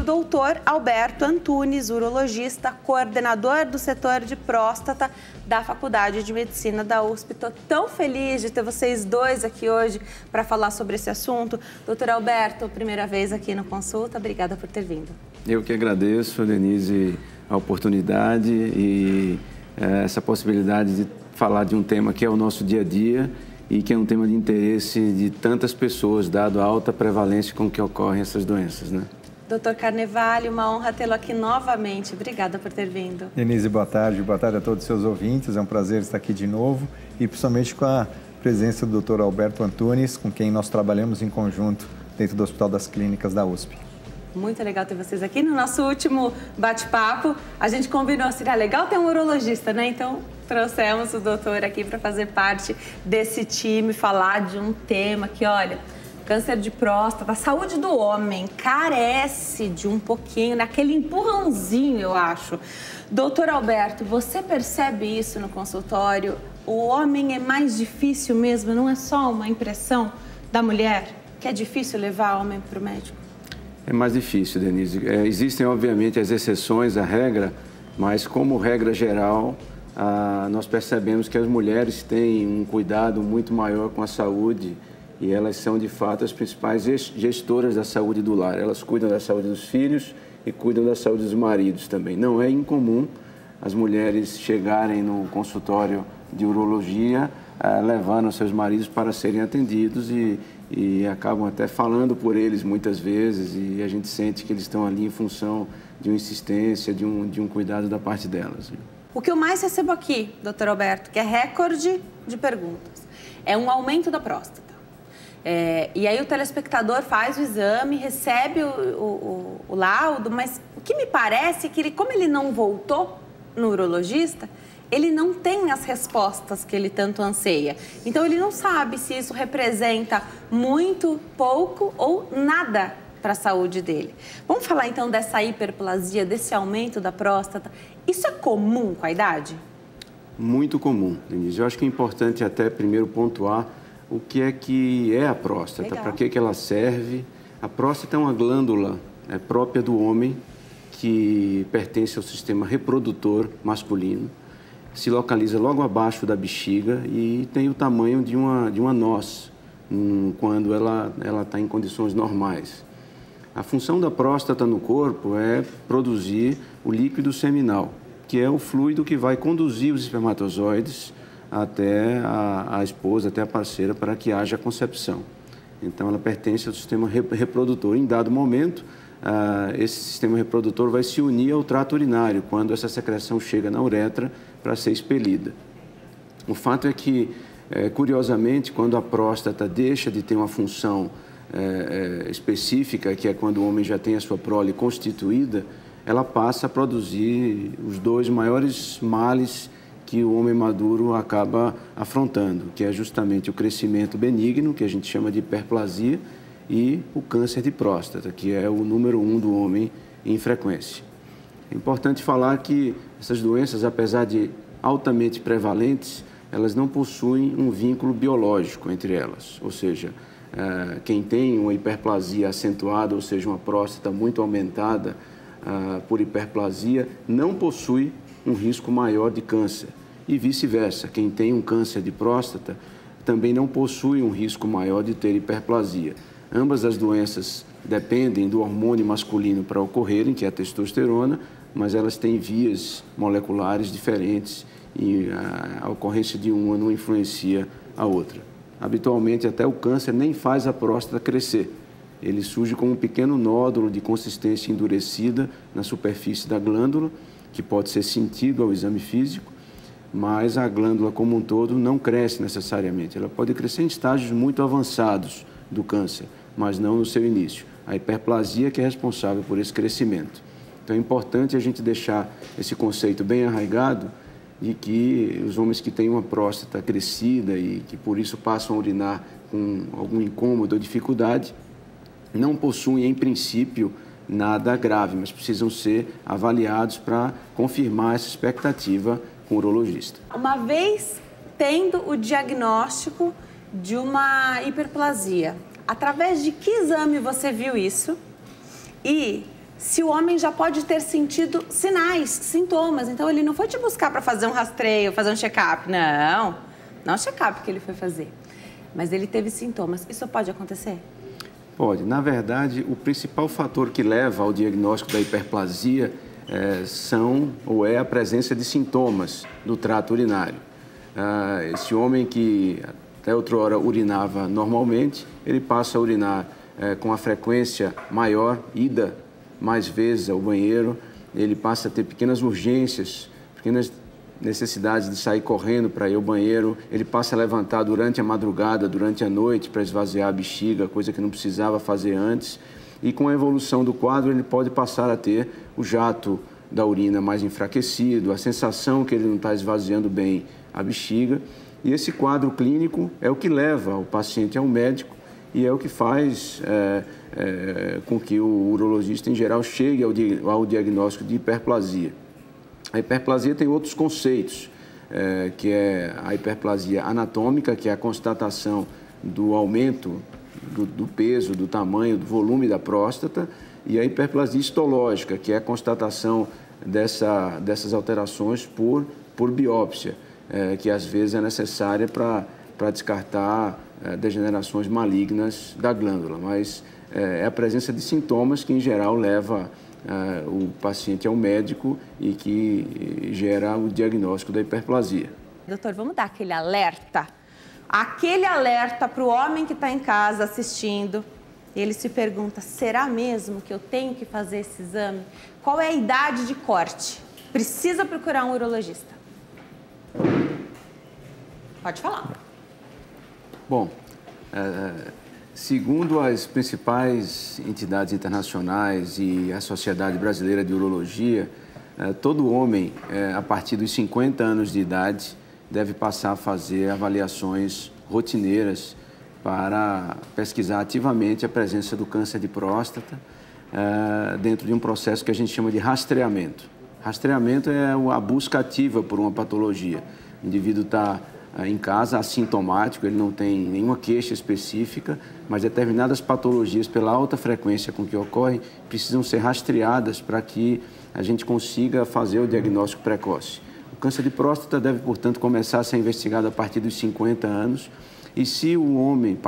doutor Alberto Antunes, urologista, coordenador do setor de próstata da Faculdade de Medicina da USP. Estou tão feliz de ter vocês dois aqui hoje para falar sobre esse assunto. Doutor Alberto, primeira vez aqui no Consulta, obrigada por ter vindo. Eu que agradeço, Denise, a oportunidade e essa possibilidade de falar de um tema que é o nosso dia a dia e que é um tema de interesse de tantas pessoas, dado a alta prevalência com que ocorrem essas doenças, né? Doutor Carnevale, uma honra tê-lo aqui novamente. Obrigada por ter vindo. Denise, boa tarde a todos os seus ouvintes. É um prazer estar aqui de novo e principalmente com a presença do doutor Alberto Antunes, com quem nós trabalhamos em conjunto dentro do Hospital das Clínicas da USP. Muito legal ter vocês aqui. No nosso último bate-papo, a gente combinou, seria legal ter um urologista, né? Então, trouxemos o doutor aqui para fazer parte desse time, falar de um tema que, olha, câncer de próstata, a saúde do homem carece de um pouquinho, naquele empurrãozinho, eu acho. Doutor Alberto, você percebe isso no consultório? O homem é mais difícil mesmo, não é só uma impressão da mulher que é difícil levar o homem para o médico? É mais difícil, Denise. Existem, obviamente, as exceções à regra, mas como regra geral, nós percebemos que as mulheres têm um cuidado muito maior com a saúde e elas são, de fato, as principais gestoras da saúde do lar. Elas cuidam da saúde dos filhos e cuidam da saúde dos maridos também. Não é incomum as mulheres chegarem no consultório de urologia levando seus maridos para serem atendidos e acabam até falando por eles muitas vezes e a gente sente que eles estão ali em função de uma insistência, de um cuidado da parte delas. O que eu mais recebo aqui, doutor Alberto, que é recorde de perguntas, é um aumento da próstata. E aí o telespectador faz o exame, recebe o laudo, mas o que me parece é que como ele não voltou no urologista, ele não tem as respostas que ele tanto anseia. Então, ele não sabe se isso representa muito, pouco ou nada para a saúde dele. Vamos falar, então, dessa hiperplasia, desse aumento da próstata. Isso é comum com a idade? Muito comum, Denise. Eu acho que é importante até primeiro pontuar o que é a próstata, para que ela serve. A próstata é uma glândula própria do homem que pertence ao sistema reprodutor masculino. Se localiza logo abaixo da bexiga e tem o tamanho de uma noz quando ela está em condições normais. A função da próstata no corpo é produzir o líquido seminal, que é o fluido que vai conduzir os espermatozoides até a esposa, até a parceira, para que haja concepção. Então, ela pertence ao sistema reprodutor. Em dado momento, esse sistema reprodutor vai se unir ao trato urinário, quando essa secreção chega na uretra para ser expelida. O fato é que, curiosamente, quando a próstata deixa de ter uma função específica, que é quando o homem já tem a sua prole constituída, ela passa a produzir os dois maiores males que o homem maduro acaba afrontando, que é justamente o crescimento benigno, que a gente chama de hiperplasia, e o câncer de próstata, que é o número 1 do homem em frequência. É importante falar que essas doenças, apesar de altamente prevalentes, elas não possuem um vínculo biológico entre elas. Ou seja, quem tem uma hiperplasia acentuada, ou seja, uma próstata muito aumentada por hiperplasia, não possui um risco maior de câncer. E vice-versa, quem tem um câncer de próstata também não possui um risco maior de ter hiperplasia. Ambas as doenças dependem do hormônio masculino para ocorrerem, que é a testosterona, mas elas têm vias moleculares diferentes e a ocorrência de uma não influencia a outra. Habitualmente, até o câncer nem faz a próstata crescer. Ele surge como um pequeno nódulo de consistência endurecida na superfície da glândula, que pode ser sentido ao exame físico, mas a glândula como um todo não cresce necessariamente. Ela pode crescer em estágios muito avançados do câncer, mas não no seu início. A hiperplasia que é responsável por esse crescimento. Então é importante a gente deixar esse conceito bem arraigado de que os homens que têm uma próstata crescida e que por isso passam a urinar com algum incômodo ou dificuldade, não possuem, em princípio, nada grave, mas precisam ser avaliados para confirmar essa expectativa com o urologista. Uma vez tendo o diagnóstico de uma hiperplasia, através de que exame você viu isso? E se o homem já pode ter sentido sinais, sintomas. Então, ele não foi te buscar para fazer um rastreio, fazer um check-up. Não check-up que ele foi fazer. Mas ele teve sintomas. Isso pode acontecer? Pode. Na verdade, o principal fator que leva ao diagnóstico da hiperplasia é a presença de sintomas no trato urinário. Esse homem que até outrora urinava normalmente, ele passa a urinar com a frequência maior, ida mais vezes ao banheiro, ele passa a ter pequenas urgências, pequenas necessidades de sair correndo para ir ao banheiro, ele passa a levantar durante a madrugada, durante a noite para esvaziar a bexiga, coisa que não precisava fazer antes. E com a evolução do quadro, ele pode passar a ter o jato da urina mais enfraquecido, a sensação que ele não está esvaziando bem a bexiga. E esse quadro clínico é o que leva o paciente ao médico e é o que faz com que o urologista, em geral, chegue ao diagnóstico de hiperplasia. A hiperplasia tem outros conceitos, que é a hiperplasia anatômica, que é a constatação do aumento do peso, do tamanho, do volume da próstata, e a hiperplasia histológica, que é a constatação dessas alterações por biópsia, que às vezes é necessária para descartar degenerações malignas da glândula, mas é a presença de sintomas que, em geral, leva o paciente ao médico e que gera o diagnóstico da hiperplasia. Doutor, vamos dar aquele alerta? Aquele alerta para o homem que está em casa assistindo. Ele se pergunta, será mesmo que eu tenho que fazer esse exame? Qual é a idade de corte? Precisa procurar um urologista. Pode falar. Bom, segundo as principais entidades internacionais e a Sociedade Brasileira de Urologia, todo homem, a partir dos 50 anos de idade, deve passar a fazer avaliações rotineiras para pesquisar ativamente a presença do câncer de próstata dentro de um processo que a gente chama de rastreamento. Rastreamento é a busca ativa por uma patologia. O indivíduo está em casa, assintomático, ele não tem nenhuma queixa específica, mas determinadas patologias, pela alta frequência com que ocorrem, precisam ser rastreadas para que a gente consiga fazer o diagnóstico precoce. O câncer de próstata deve, portanto, começar a ser investigado a partir dos 50 anos e se o homem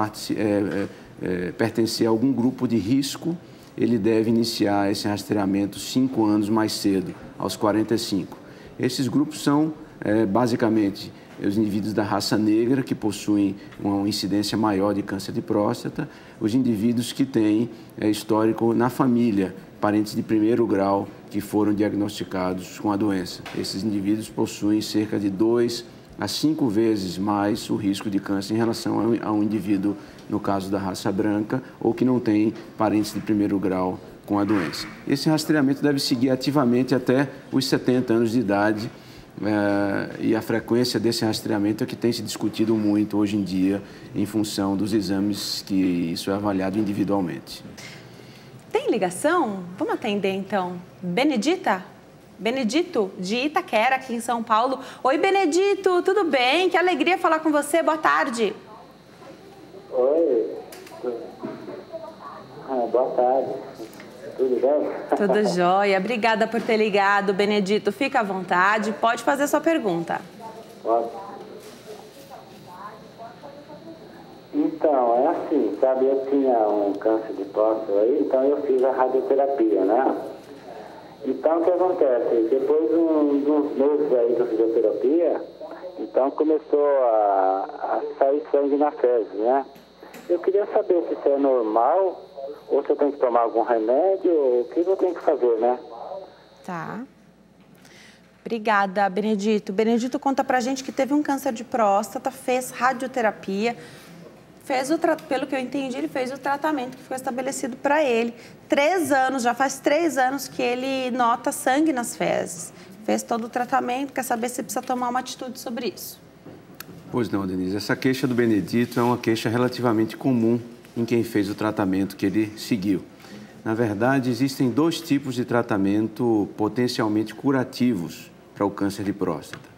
pertencer a algum grupo de risco, ele deve iniciar esse rastreamento 5 anos mais cedo, aos 45. Esses grupos são, basicamente, os indivíduos da raça negra, que possuem uma incidência maior de câncer de próstata, os indivíduos que têm histórico na família, parentes de primeiro grau que foram diagnosticados com a doença. Esses indivíduos possuem cerca de 2 a 5 vezes mais o risco de câncer em relação a um indivíduo, no caso da raça branca, ou que não tem parentes de primeiro grau com a doença. Esse rastreamento deve seguir ativamente até os 70 anos de idade, e a frequência desse rastreamento é que tem se discutido muito hoje em dia em função dos exames que isso é avaliado individualmente. Tem ligação? Vamos atender então. Benedito, de Itaquera, aqui em São Paulo. Oi, Benedito, tudo bem? Que alegria falar com você. Boa tarde. Oi. Boa tarde. Tudo bem? Tudo jóia. Obrigada por ter ligado, Benedito. Fica à vontade. Pode fazer sua pergunta. Pode. Então, é assim, sabe, eu tinha um câncer de próstata aí, então eu fiz a radioterapia, né? Então, o que acontece? Depois de uns meses aí da fisioterapia, então começou a sair sangue na fezes, né? Eu queria saber se isso é normal, ou se eu tenho que tomar algum remédio, ou o que eu tenho que fazer, né? Tá. Obrigada, Benedito. Benedito conta pra gente que teve um câncer de próstata, fez radioterapia, pelo que eu entendi, ele fez o tratamento que foi estabelecido para ele. 3 anos, já faz 3 anos que ele nota sangue nas fezes. Fez todo o tratamento, quer saber se precisa tomar uma atitude sobre isso. Pois não, Denise. Essa queixa do Benedito é uma queixa relativamente comum em quem fez o tratamento que ele seguiu. Na verdade, existem 2 tipos de tratamento potencialmente curativos para o câncer de próstata.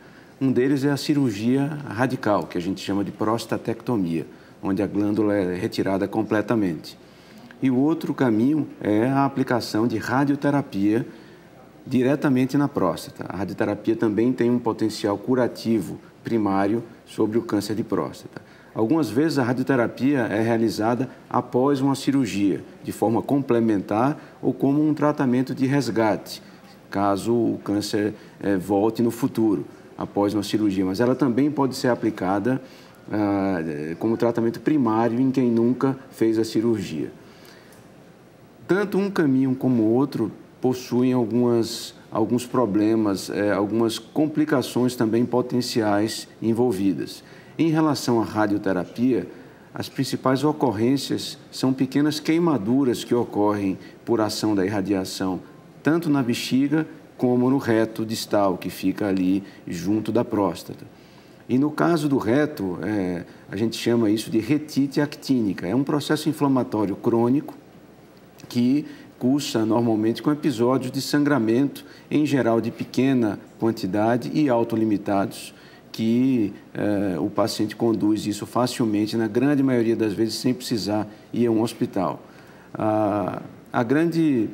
Um deles é a cirurgia radical, que a gente chama de prostatectomia, onde a glândula é retirada completamente. E o outro caminho é a aplicação de radioterapia diretamente na próstata. A radioterapia também tem um potencial curativo primário sobre o câncer de próstata. Algumas vezes a radioterapia é realizada após uma cirurgia, de forma complementar ou como um tratamento de resgate, caso o câncer volte no futuro, após uma cirurgia. Mas ela também pode ser aplicada como tratamento primário em quem nunca fez a cirurgia. Tanto um caminho como o outro possuem alguns problemas, algumas complicações também potenciais envolvidas. Em relação à radioterapia, as principais ocorrências são pequenas queimaduras que ocorrem por ação da irradiação, tanto na bexiga como no reto distal, que fica ali junto da próstata. E no caso do reto, a gente chama isso de retite actínica. É um processo inflamatório crônico que cursa normalmente com episódios de sangramento, em geral de pequena quantidade e autolimitados, que o paciente conduz isso facilmente, na grande maioria das vezes, sem precisar ir a um hospital. A grande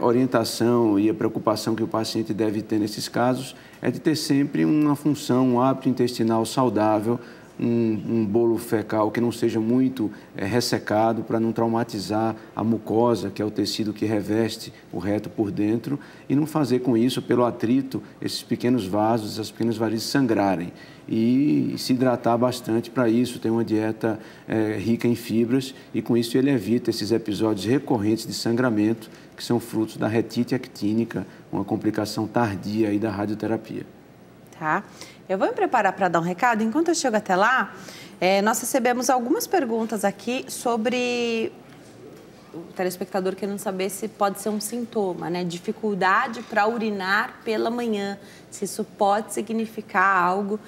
orientação e a preocupação que o paciente deve ter nesses casos é de ter sempre uma função, um hábito intestinal saudável, um bolo fecal que não seja muito ressecado para não traumatizar a mucosa, que é o tecido que reveste o reto por dentro, e não fazer com isso, pelo atrito, esses pequenos vasos, essas pequenas varizes sangrarem. E se hidratar bastante para isso, ter uma dieta rica em fibras, e com isso ele evita esses episódios recorrentes de sangramento, que são frutos da retite actínica, uma complicação tardia aí da radioterapia. Tá. Eu vou me preparar para dar um recado. Enquanto eu chego até lá, nós recebemos algumas perguntas aqui sobre o telespectador querendo saber se pode ser um sintoma, né? Dificuldade para urinar pela manhã, se isso pode significar algo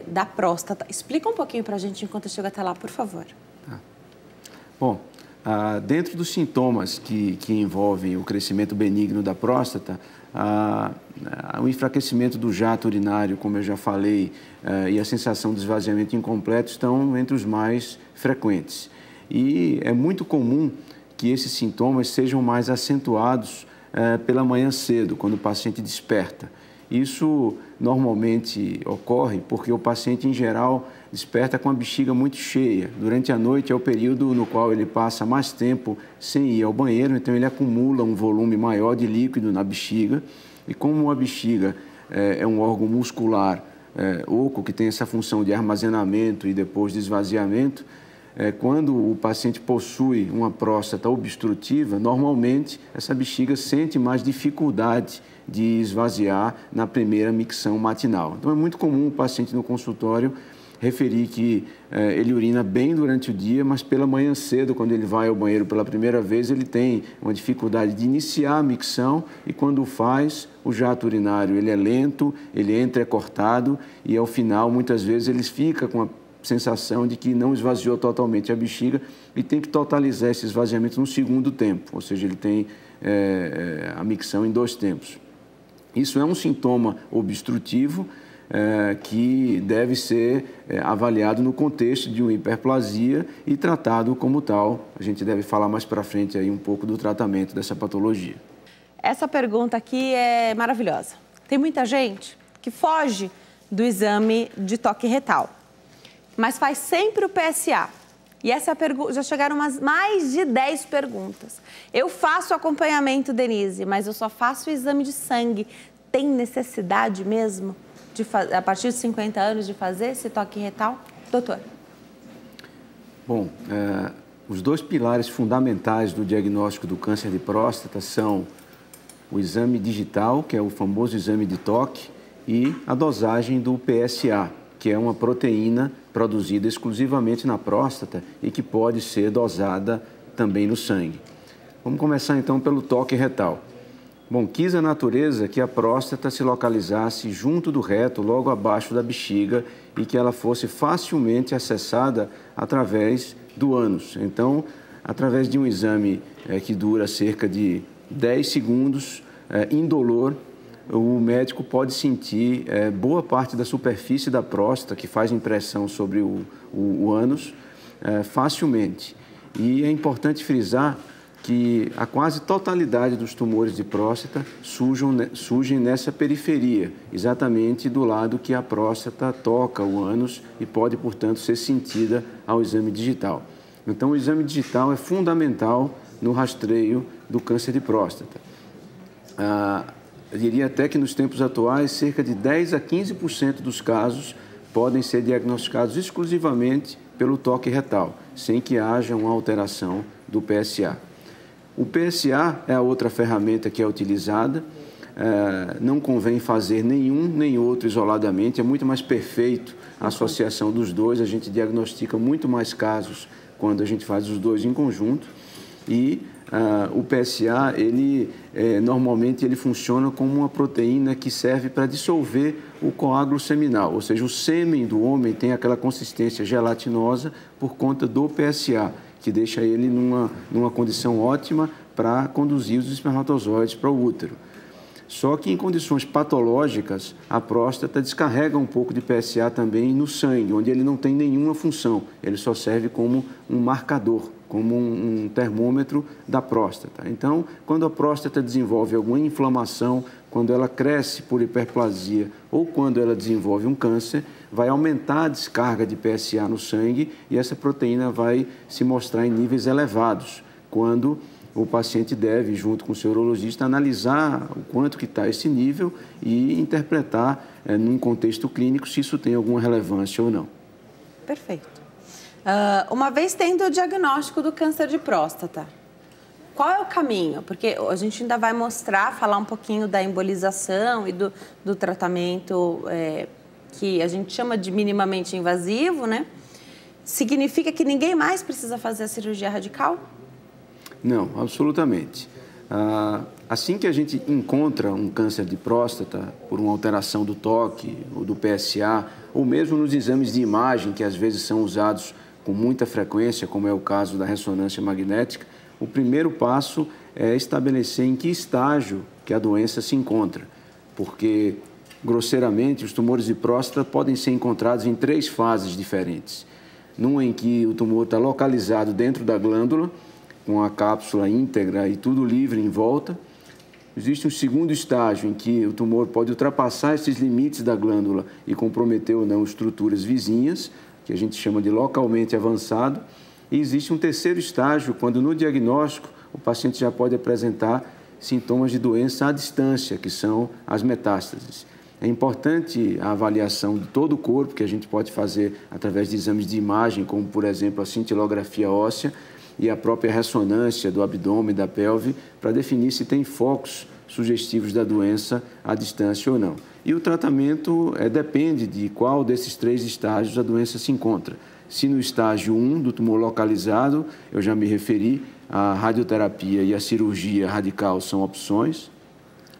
da próstata. Explica um pouquinho para a gente enquanto eu chego até lá, por favor. Tá. Bom, dentro dos sintomas que envolvem o crescimento benigno da próstata, o enfraquecimento do jato urinário, como eu já falei, e a sensação de esvaziamento incompleto estão entre os mais frequentes. E é muito comum que esses sintomas sejam mais acentuados pela manhã cedo, quando o paciente desperta. Isso normalmente ocorre porque o paciente, em geral, desperta com a bexiga muito cheia. Durante a noite é o período no qual ele passa mais tempo sem ir ao banheiro, então ele acumula um volume maior de líquido na bexiga. E como a bexiga é um órgão muscular oco, que tem essa função de armazenamento e depois de esvaziamento, quando o paciente possui uma próstata obstrutiva, normalmente essa bexiga sente mais dificuldade de esvaziar na primeira micção matinal. Então é muito comum o paciente no consultório referir que ele urina bem durante o dia, mas pela manhã cedo, quando ele vai ao banheiro pela primeira vez, ele tem uma dificuldade de iniciar a micção e quando faz, o jato urinário ele é lento, ele é entrecortado e ao final, muitas vezes, ele fica com a sensação de que não esvaziou totalmente a bexiga e tem que totalizar esse esvaziamento no segundo tempo, ou seja, ele tem a micção em 2 tempos. Isso é um sintoma obstrutivo que deve ser avaliado no contexto de uma hiperplasia e tratado como tal. A gente deve falar mais para frente aí um pouco do tratamento dessa patologia. Essa pergunta aqui é maravilhosa. Tem muita gente que foge do exame de toque retal, mas faz sempre o PSA. E essa pergunta, já chegaram mais de 10 perguntas. Eu faço acompanhamento, Denise, mas eu só faço o exame de sangue. Tem necessidade mesmo, a partir de 50 anos, de fazer esse toque retal? Doutor. Bom, os 2 pilares fundamentais do diagnóstico do câncer de próstata são o exame digital, que é o famoso exame de toque, e a dosagem do PSA, que é uma proteína produzida exclusivamente na próstata e que pode ser dosada também no sangue. Vamos começar então pelo toque retal. Bom, quis a natureza que a próstata se localizasse junto do reto, logo abaixo da bexiga, e que ela fosse facilmente acessada através do ânus. Então, através de um exame que dura cerca de 10 segundos, indolor, o médico pode sentir boa parte da superfície da próstata, que faz impressão sobre o ânus, facilmente. E é importante frisar que a quase totalidade dos tumores de próstata surgem nessa periferia, exatamente do lado que a próstata toca o ânus e pode, portanto, ser sentida ao exame digital. Então, o exame digital é fundamental no rastreio do câncer de próstata. Eu diria até que nos tempos atuais, cerca de 10 a 15% dos casos podem ser diagnosticados exclusivamente pelo toque retal, sem que haja uma alteração do PSA. O PSA é a outra ferramenta que é utilizada, não convém fazer nenhum nem outro isoladamente, é muito mais perfeito a associação dos dois, a gente diagnostica muito mais casos quando a gente faz os dois em conjunto e o PSA, normalmente ele funciona como uma proteína que serve para dissolver o coágulo seminal, ou seja, o sêmen do homem tem aquela consistência gelatinosa por conta do PSA, que deixa ele numa condição ótima para conduzir os espermatozoides para o útero. Só que em condições patológicas, a próstata descarrega um pouco de PSA também no sangue, onde ele não tem nenhuma função, ele só serve como um marcador, como um termômetro da próstata. Então, quando a próstata desenvolve alguma inflamação, quando ela cresce por hiperplasia ou quando ela desenvolve um câncer, vai aumentar a descarga de PSA no sangue e essa proteína vai se mostrar em níveis elevados, quando o paciente deve, junto com o seu urologista, analisar o quanto que está esse nível e interpretar, num contexto clínico, se isso tem alguma relevância ou não. Perfeito. Uma vez tendo o diagnóstico do câncer de próstata, qual é o caminho? Porque a gente ainda vai falar um pouquinho da embolização e do tratamento que a gente chama de minimamente invasivo, né? Significa que ninguém mais precisa fazer a cirurgia radical? Não, absolutamente. Assim que a gente encontra um câncer de próstata por uma alteração do toque ou do PSA, ou mesmo nos exames de imagem, que às vezes são usados com muita frequência, como é o caso da ressonância magnética, o primeiro passo é estabelecer em que estágio que a doença se encontra, porque, grosseiramente, os tumores de próstata podem ser encontrados em 3 fases diferentes. Numa em que o tumor está localizado dentro da glândula, com a cápsula íntegra e tudo livre em volta. Existe um segundo estágio em que o tumor pode ultrapassar esses limites da glândula e comprometer ou não estruturas vizinhas, que a gente chama de localmente avançado. E existe um terceiro estágio, quando no diagnóstico o paciente já pode apresentar sintomas de doença à distância, que são as metástases. É importante a avaliação de todo o corpo, que a gente pode fazer através de exames de imagem, como, por exemplo, a cintilografia óssea, e a própria ressonância do abdômen e da pelve para definir se tem focos sugestivos da doença à distância ou não. E o tratamento depende de qual desses 3 estágios a doença se encontra. Se no estágio 1 do tumor localizado, eu já me referi, a radioterapia e a cirurgia radical são opções.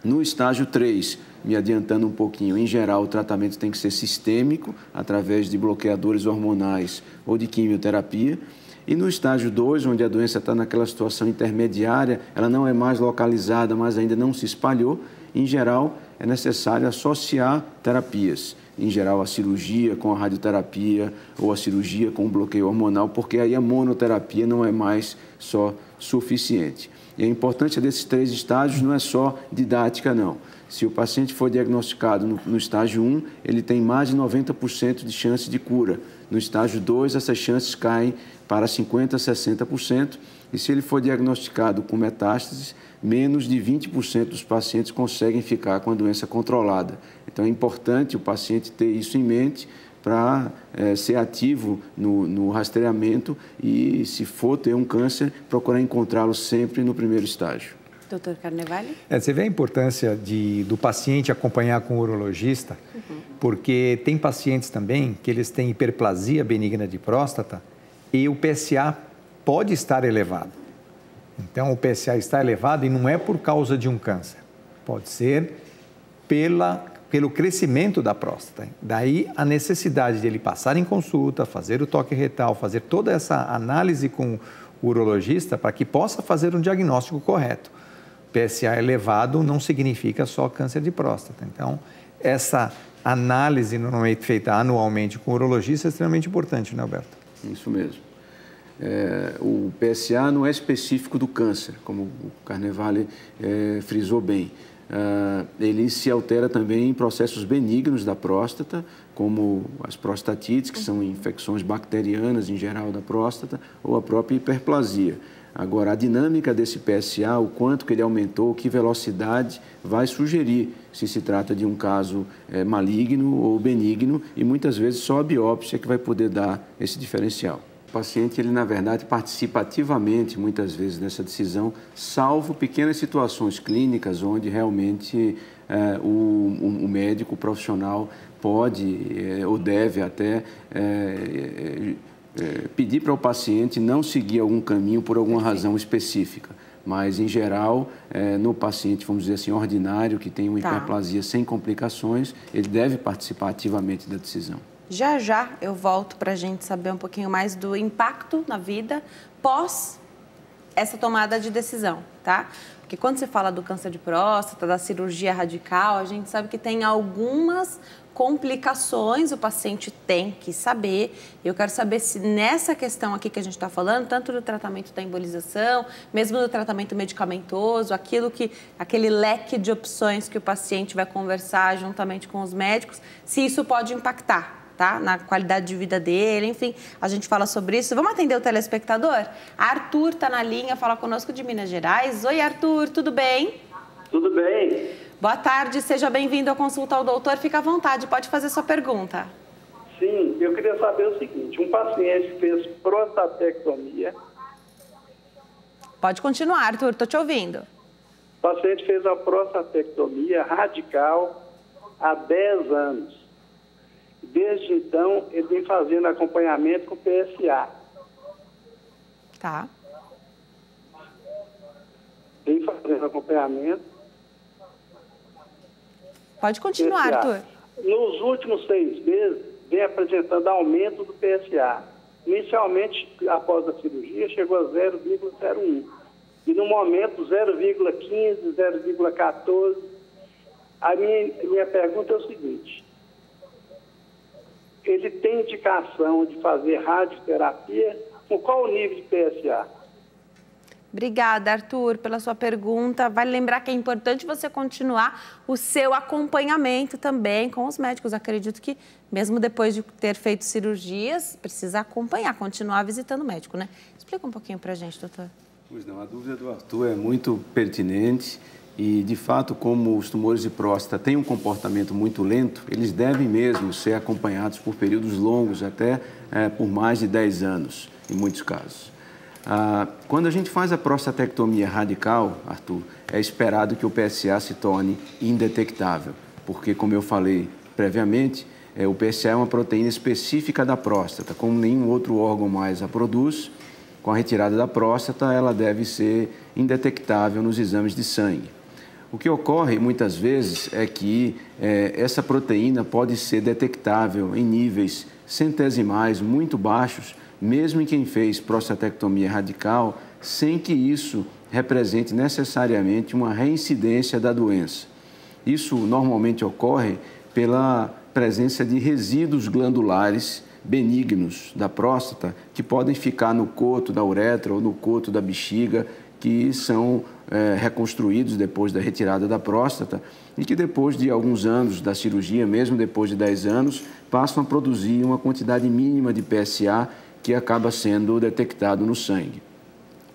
No estágio 3, me adiantando um pouquinho, em geral o tratamento tem que ser sistêmico, através de bloqueadores hormonais ou de quimioterapia. E no estágio 2, onde a doença está naquela situação intermediária, ela não é mais localizada, mas ainda não se espalhou, em geral é necessário associar terapias. Em geral, a cirurgia com a radioterapia ou a cirurgia com o bloqueio hormonal, porque aí a monoterapia não é mais só suficiente. E a importância desses 3 estágios não é só didática, não. Se o paciente for diagnosticado no estágio 1, ele tem mais de 90% de chance de cura. No estágio 2, essas chances caem para 50% a 60%. E se ele for diagnosticado com metástases, menos de 20% dos pacientes conseguem ficar com a doença controlada. Então, é importante o paciente ter isso em mente para ser ativo no rastreamento e, se for ter um câncer, procurar encontrá-lo sempre no primeiro estágio. Dr. Carnevale? Você vê a importância do paciente acompanhar com o urologista, porque tem pacientes também que eles têm hiperplasia benigna de próstata e o PSA pode estar elevado. Então, o PSA está elevado e não é por causa de um câncer, pode ser pelo crescimento da próstata. Daí a necessidade de ele passar em consulta, fazer o toque retal, fazer toda essa análise com o urologista para que possa fazer um diagnóstico correto. PSA elevado não significa só câncer de próstata. Então, essa análise normalmente feita anualmente com o urologista é extremamente importante, né, Alberto? Isso mesmo. o PSA não é específico do câncer, como o Carnevale frisou bem. Ele se altera também em processos benignos da próstata, como as prostatites, que são infecções bacterianas em geral da próstata, ou a própria hiperplasia. Agora, a dinâmica desse PSA, o quanto que ele aumentou, que velocidade, vai sugerir se se trata de um caso maligno ou benigno, e muitas vezes só a biópsia que vai poder dar esse diferencial. O paciente, ele na verdade participa ativamente muitas vezes dessa decisão, salvo pequenas situações clínicas onde realmente o médico, o profissional pode ou deve até pedir para o paciente não seguir algum caminho por alguma razão específica. Mas, em geral, no paciente, vamos dizer assim, ordinário, que tem uma hiperplasia sem complicações, ele deve participar ativamente da decisão. Já já eu volto para a gente saber um pouquinho mais do impacto na vida pós essa tomada de decisão, tá? Porque quando você fala do câncer de próstata, da cirurgia radical, a gente sabe que tem algumas complicações, o paciente tem que saber. Eu quero saber se nessa questão aqui que a gente está falando, tanto do tratamento da embolização, mesmo do tratamento medicamentoso, aquele leque de opções que o paciente vai conversar juntamente com os médicos, se isso pode impactar, tá? Na qualidade de vida dele, enfim, a gente fala sobre isso. Vamos atender o telespectador? Arthur está na linha, fala conosco de Minas Gerais. Oi, Arthur, tudo bem? Tudo bem. Boa tarde, seja bem-vindo à Consulta ao Doutor. Fica à vontade, pode fazer sua pergunta. Sim, eu queria saber o seguinte, um paciente fez prostatectomia. Pode continuar, Arthur, estou te ouvindo. O paciente fez a prostatectomia radical há 10 anos. Desde então, ele vem fazendo acompanhamento com PSA. Tá. Vem fazendo acompanhamento. Pode continuar, PSA. Arthur. Nos últimos 6 meses, vem apresentando aumento do PSA. Inicialmente, após a cirurgia, chegou a 0,01. E no momento, 0,15, 0,14. A minha pergunta é o seguinte. Ele tem indicação de fazer radioterapia? Com qual o nível de PSA? Obrigada, Arthur, pela sua pergunta. Vale lembrar que é importante você continuar o seu acompanhamento também com os médicos. Acredito que, mesmo depois de ter feito cirurgias, precisa acompanhar, continuar visitando o médico, né? Explica um pouquinho pra gente, doutor. Pois não, a dúvida do Arthur é muito pertinente. E, de fato, como os tumores de próstata têm um comportamento muito lento, eles devem mesmo ser acompanhados por períodos longos, até por mais de 10 anos, em muitos casos. Quando a gente faz a prostatectomia radical, Arthur, é esperado que o PSA se torne indetectável, porque, como eu falei previamente, o PSA é uma proteína específica da próstata, como nenhum outro órgão mais a produz. Com a retirada da próstata, ela deve ser indetectável nos exames de sangue. O que ocorre muitas vezes é que essa proteína pode ser detectável em níveis centesimais muito baixos, mesmo em quem fez prostatectomia radical, sem que isso represente necessariamente uma reincidência da doença. Isso normalmente ocorre pela presença de resíduos glandulares benignos da próstata, que podem ficar no coto da uretra ou no coto da bexiga, que são reconstruídos depois da retirada da próstata e que depois de alguns anos da cirurgia, mesmo depois de 10 anos, passam a produzir uma quantidade mínima de PSA que acaba sendo detectado no sangue.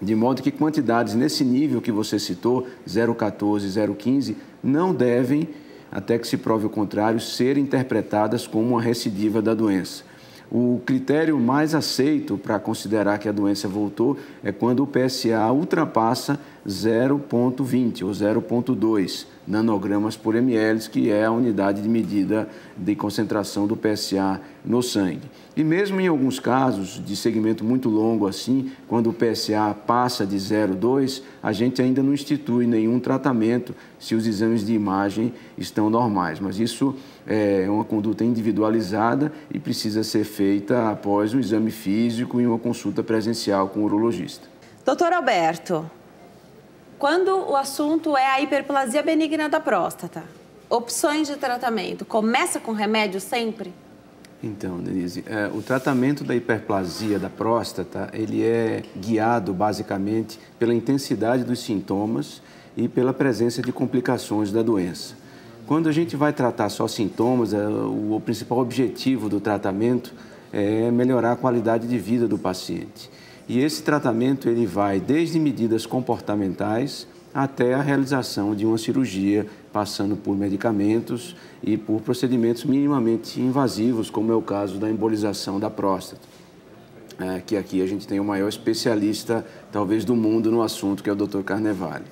De modo que quantidades nesse nível que você citou, 0,14, 0,15, não devem, até que se prove o contrário, ser interpretadas como uma recidiva da doença. O critério mais aceito para considerar que a doença voltou é quando o PSA ultrapassa 0,20 ou 0,2 nanogramas por ml, que é a unidade de medida de concentração do PSA no sangue. E mesmo em alguns casos de segmento muito longo assim, quando o PSA passa de 0,2, a gente ainda não institui nenhum tratamento se os exames de imagem estão normais. Mas isso é uma conduta individualizada e precisa ser feita após um exame físico e uma consulta presencial com o urologista. Doutor Alberto, quando o assunto é a hiperplasia benigna da próstata, opções de tratamento, começa com remédio sempre? Então, Denise, o tratamento da hiperplasia da próstata, ele é guiado basicamente pela intensidade dos sintomas e pela presença de complicações da doença. Quando a gente vai tratar só sintomas, o principal objetivo do tratamento é melhorar a qualidade de vida do paciente. E esse tratamento ele vai desde medidas comportamentais até a realização de uma cirurgia, passando por medicamentos e por procedimentos minimamente invasivos, como é o caso da embolização da próstata, que aqui a gente tem o maior especialista, talvez, do mundo no assunto, que é o Dr. Carnevale.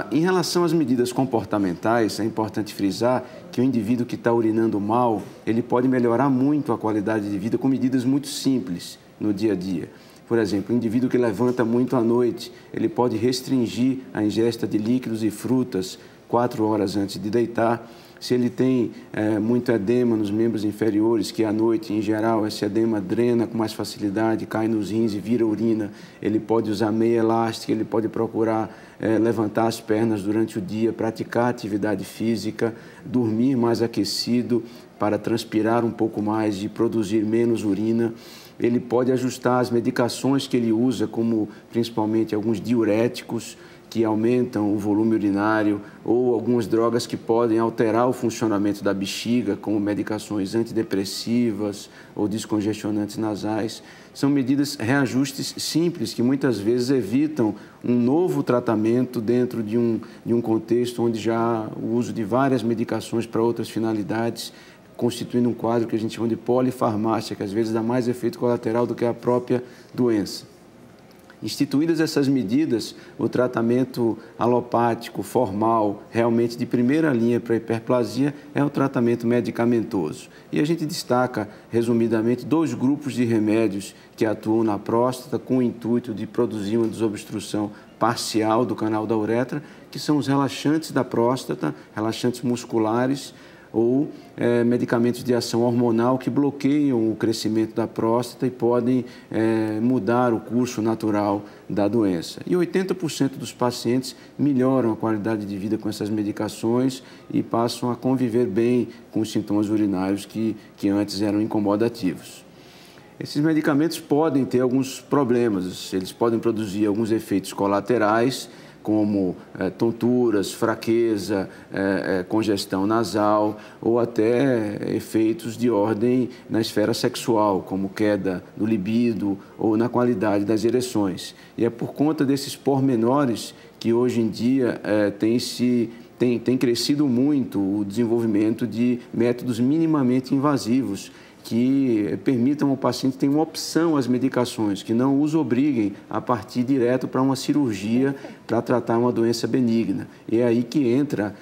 Em relação às medidas comportamentais, é importante frisar que o indivíduo que está urinando mal, ele pode melhorar muito a qualidade de vida com medidas muito simples no dia a dia. Por exemplo, o indivíduo que levanta muito à noite, ele pode restringir a ingesta de líquidos e frutas 4 horas antes de deitar. Se ele tem muito edema nos membros inferiores, que à noite, em geral, esse edema drena com mais facilidade, cai nos rins e vira urina, ele pode usar meia elástica, ele pode procurar levantar as pernas durante o dia, praticar atividade física, dormir mais aquecido para transpirar um pouco mais e produzir menos urina. Ele pode ajustar as medicações que ele usa, como principalmente alguns diuréticos, que aumentam o volume urinário, ou algumas drogas que podem alterar o funcionamento da bexiga, como medicações antidepressivas ou descongestionantes nasais. São medidas, reajustes simples, que muitas vezes evitam um novo tratamento dentro de um contexto onde já há o uso de várias medicações para outras finalidades, constituindo um quadro que a gente chama de polifarmácia, que às vezes dá mais efeito colateral do que a própria doença. Instituídas essas medidas, o tratamento alopático, formal, realmente de primeira linha para a hiperplasia, é o tratamento medicamentoso. E a gente destaca, resumidamente, 2 grupos de remédios que atuam na próstata com o intuito de produzir uma desobstrução parcial do canal da uretra, que são os relaxantes da próstata, relaxantes musculares, ou medicamentos de ação hormonal que bloqueiam o crescimento da próstata e podem mudar o curso natural da doença. E 80% dos pacientes melhoram a qualidade de vida com essas medicações e passam a conviver bem com os sintomas urinários que antes eram incomodativos. Esses medicamentos podem ter alguns problemas, eles podem produzir alguns efeitos colaterais, como tonturas, fraqueza, congestão nasal ou até efeitos de ordem na esfera sexual, como queda do libido ou na qualidade das ereções. E é por conta desses pormenores que hoje em dia tem crescido muito o desenvolvimento de métodos minimamente invasivos que permitam ao paciente ter uma opção às medicações, que não os obriguem a partir direto para uma cirurgia para tratar uma doença benigna. E é aí que entra,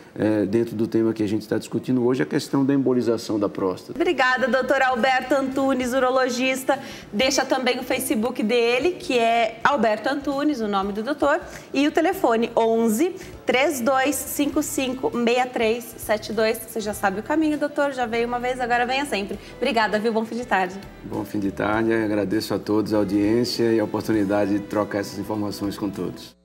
dentro do tema que a gente está discutindo hoje, a questão da embolização da próstata. Obrigada, doutor Alberto Antunes, urologista. Deixa também o Facebook dele, que é Alberto Antunes, o nome do doutor, e o telefone 11 3255 6372. Você já sabe o caminho, doutor, já veio uma vez, agora venha sempre. Obrigada, viu? Bom fim de tarde. Bom fim de tarde, agradeço a todos a audiência e a oportunidade de trocar essas informações com todos.